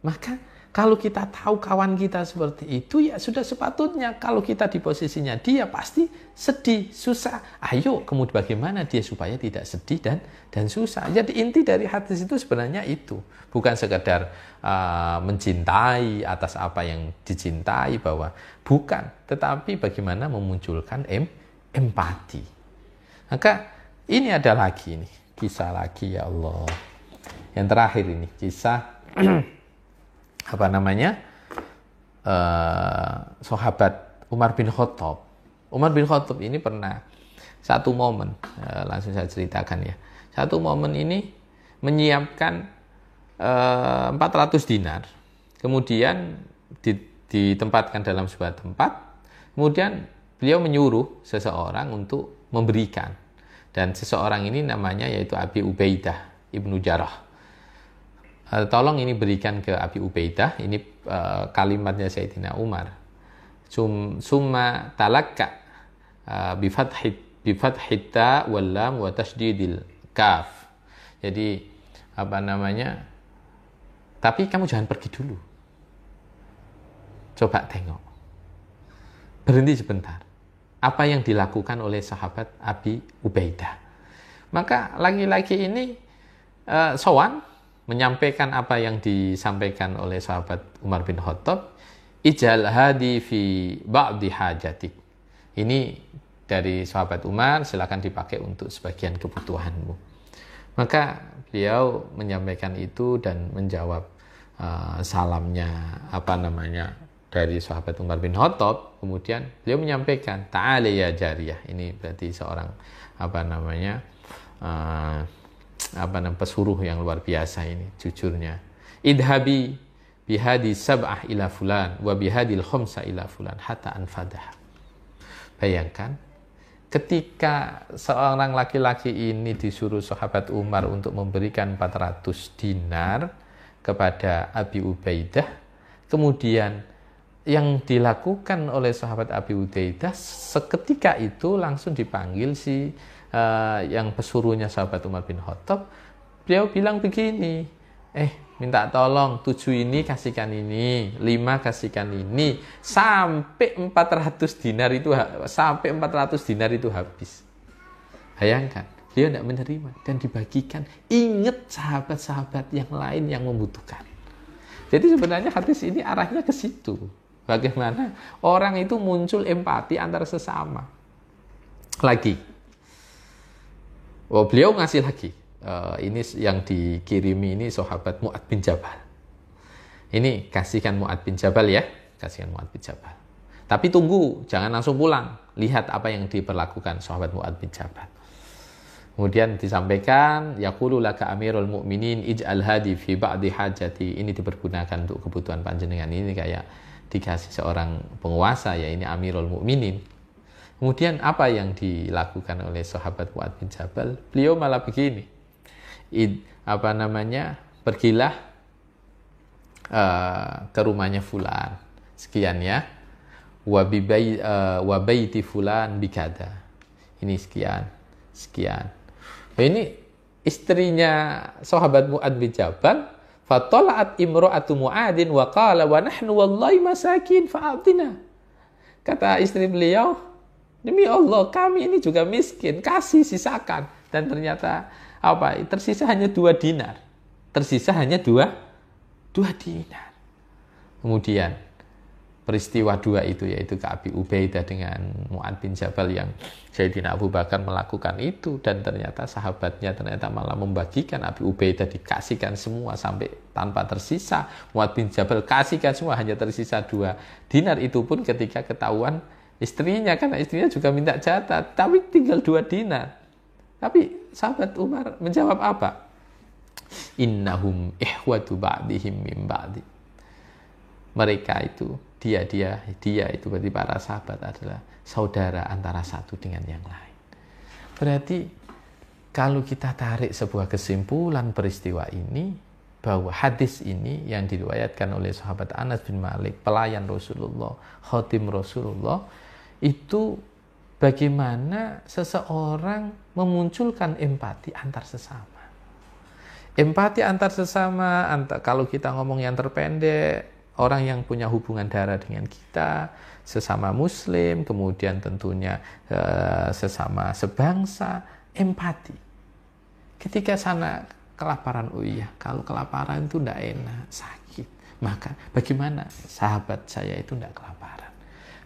Maka kalau kita tahu kawan kita seperti itu, ya sudah sepatutnya kalau kita di posisinya dia pasti sedih, susah. Ayo, kemudian bagaimana dia supaya tidak sedih dan susah. Jadi inti dari hadis itu sebenarnya itu. Bukan sekedar mencintai atas apa yang dicintai, bahwa bukan. Tetapi bagaimana memunculkan empati. Maka ini ada lagi nih, kisah lagi, ya Allah. Yang terakhir ini, kisah sahabat Umar bin Khattab. Umar bin Khattab ini pernah satu momen, langsung saya ceritakan ya. Satu momen ini menyiapkan 400 dinar. Kemudian ditempatkan dalam sebuah tempat. Kemudian beliau menyuruh seseorang untuk memberikan. Dan seseorang ini namanya yaitu Abi Ubaidah Ibnu Jarrah. Tolong ini berikan ke Abi Ubaidah. Ini kalimatnya Sayyidina Umar. Summa talakka bifathita wal lam wa tasydidil kaf. Jadi tapi kamu jangan pergi dulu. Coba tengok. Berhenti sebentar. Apa yang dilakukan oleh sahabat Abi Ubaidah. Maka laki-laki ini sowan, menyampaikan apa yang disampaikan oleh sahabat Umar bin Khattab. Ijal hadi fi ba'di hajatik. Ini dari sahabat Umar, silakan dipakai untuk sebagian kebutuhanmu. Maka beliau menyampaikan itu dan menjawab salamnya dari sahabat Umar bin Khattab, kemudian beliau menyampaikan, ta'ala ya jariyah. Ini berarti seorang pesuruh yang luar biasa ini, jujurnya. Idhabi bihadi sab'ah ila fulan wa bihadil khomsa ila fulan hatta anfadah. Bayangkan ketika seorang laki-laki ini disuruh sahabat Umar untuk memberikan 400 dinar kepada Abi Ubaidah, kemudian yang dilakukan oleh sahabat Abi Ubaidah seketika itu langsung dipanggil yang pesuruhnya sahabat Umar bin Khattab. Beliau bilang begini, minta tolong 7 ini kasihkan ini, 5 kasihkan ini, sampai 400 dinar itu habis. Bayangkan, beliau tidak menerima dan dibagikan. Ingat sahabat-sahabat yang lain yang membutuhkan. Jadi sebenarnya hadis ini arahnya ke situ. Bagaimana orang itu muncul empati antar sesama. Lagi, beliau ngasih lagi. Ini yang dikirimi ini sahabat Mu'ad bin Jabal. Ini kasihkan Mu'ad bin Jabal ya, kasihkan Mu'ad bin Jabal. Tapi tunggu, jangan langsung pulang. Lihat apa yang diperlakukan sahabat Mu'ad bin Jabal. Kemudian disampaikan, yaqulu laka amirul mu'minin ij'al hadi fi ba'di hajati. Ini dipergunakan untuk kebutuhan panjenengan. Ini kayak dikasih seorang penguasa, ya ini amirul mu'minin. Kemudian apa yang dilakukan oleh sahabat Mu'ad bin Jabal? Beliau malah begini. Pergilah ke rumahnya fulan. Sekian ya. Wa baiti fulan bikada. Ini sekian. Ini istrinya sahabat Mu'ad bin Jabal. Fatola'at imro'atu Mu'adin wa qala wa nahnu wallahi masakin fa'atina. Kata istri beliau, demi Allah kami ini juga miskin, kasih sisakan. Dan ternyata tersisa hanya 2 dinar. Kemudian peristiwa 2 itu, yaitu ke Abi Ubaidah dengan Mu'ad bin Jabal, yang Sayyidina Abu Bakar melakukan itu, dan ternyata sahabatnya malah membagikan. Abi Ubaidah dikasihkan semua sampai tanpa tersisa, Mu'ad bin Jabal kasihkan semua, hanya tersisa 2 dinar. Itu pun ketika ketahuan istrinya, karena istrinya juga minta jatah, tapi tinggal 2 dinar. Tapi sahabat Umar menjawab apa? Innahum ihwatu ba'dihim min ba'di. Mereka itu, dia itu berarti para sahabat adalah saudara antara satu dengan yang lain. Berarti kalau kita tarik sebuah kesimpulan peristiwa ini, bahwa hadis ini yang diriwayatkan oleh sahabat Anas bin Malik, pelayan Rasulullah, khatim Rasulullah, itu bagaimana seseorang memunculkan empati antar sesama. Empati antar sesama, kalau kita ngomong yang terpendek, orang yang punya hubungan darah dengan kita, sesama muslim, kemudian tentunya sesama sebangsa, empati. Ketika sana kelaparan, kalau kelaparan itu tidak enak, sakit, maka bagaimana sahabat saya itu tidak kelaparan.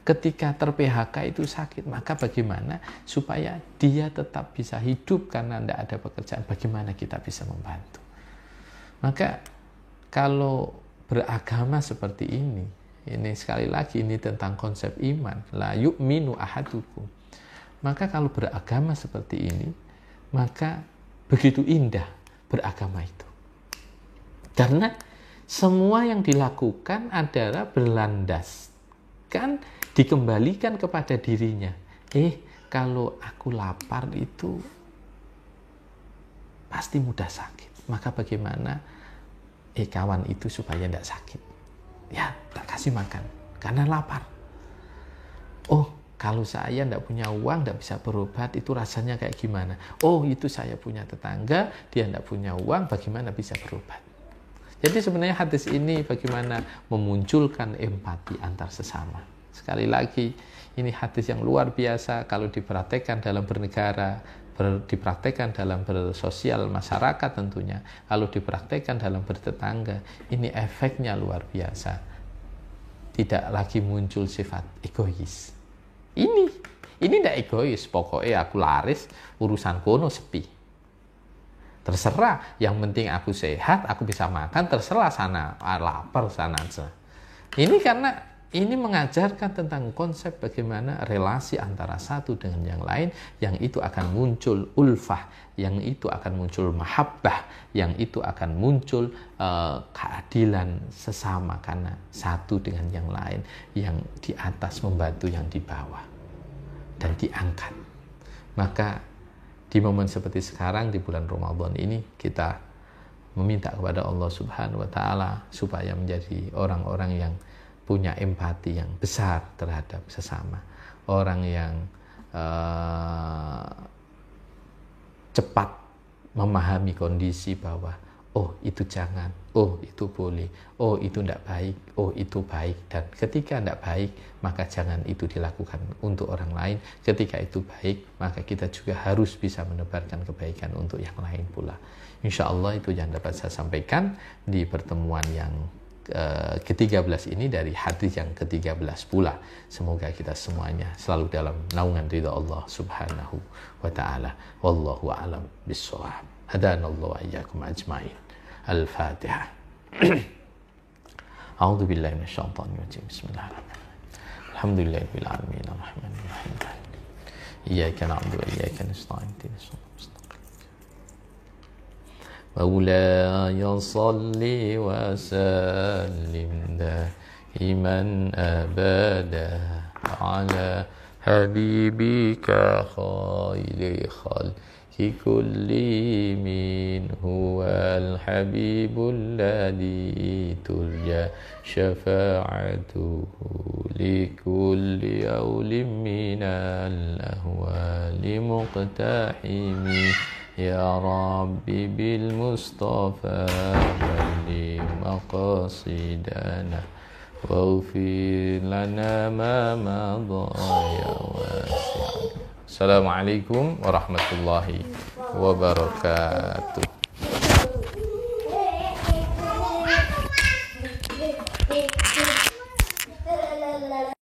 Ketika ter-PHK itu sakit, maka bagaimana supaya dia tetap bisa hidup karena tidak ada pekerjaan, bagaimana kita bisa membantu. Maka kalau beragama seperti ini sekali lagi ini tentang konsep iman, la yu'minu ahadukum. Maka kalau beragama seperti ini, maka begitu indah beragama itu. Karena semua yang dilakukan adalah berlandaskan, dikembalikan kepada dirinya. Kalau aku lapar itu pasti mudah sakit. Maka bagaimana kawan itu supaya tidak sakit? Ya, tak kasih makan karena lapar. Kalau saya tidak punya uang, tidak bisa berobat, itu rasanya kayak gimana? Itu saya punya tetangga, dia tidak punya uang, bagaimana bisa berobat? Jadi sebenarnya hadis ini bagaimana memunculkan empati antar sesama. Sekali lagi, ini hadis yang luar biasa kalau dipraktekkan dalam bernegara, dipraktekkan dalam bersosial masyarakat tentunya, kalau dipraktekkan dalam bertetangga, ini efeknya luar biasa. Tidak lagi muncul sifat egois. Ini tidak egois, pokoknya aku laris, urusan kono sepi. Terserah, yang penting aku sehat, aku bisa makan, terserah sana, lapar sana aja. Ini karena ini mengajarkan tentang konsep bagaimana relasi antara satu dengan yang lain, yang itu akan muncul ulfah, yang itu akan muncul mahabbah, yang itu akan muncul keadilan sesama karena satu dengan yang lain, yang di atas membantu yang di bawah dan diangkat. Maka di momen seperti sekarang di bulan Ramadan ini kita meminta kepada Allah Subhanahu wa taala supaya menjadi orang-orang yang punya empati yang besar terhadap sesama, orang yang cepat memahami kondisi bahwa oh itu jangan, oh itu boleh, oh itu tidak baik, oh itu baik. Dan ketika tidak baik, maka jangan itu dilakukan untuk orang lain. Ketika itu baik, maka kita juga harus bisa menebarkan kebaikan untuk yang lain pula. Insya Allah itu yang dapat saya sampaikan di pertemuan yang ke-13 ini, dari hadis yang ke-13 pula. Semoga kita semuanya selalu dalam naungan ridha Allah Subhanahu wa taala. Wallahu a'lam bissawab. Hadanallahu wa iyyakum ajmain. Al-Fatihah. A'udzu billahi minasyaitonir rajim. Bismillahirrahmanirrahim. Alhamdulillahirabbil alamin arrahmanir rahim. Iyyaka na'budu wa iyyaka nasta'in. Ihdinas siratal mustaqim. مولاي صل وسلم دائما أبدا على حبيبك خير خلق كل من هو الحبيب الذي ترجى شفاعته لكل أول من الأهوال مقتحم يا ربي بالمصطفى بلغ مقاصدنا واغفر لنا ما مضى يا واسع. Assalamualaikum warahmatullahi wabarakatuh.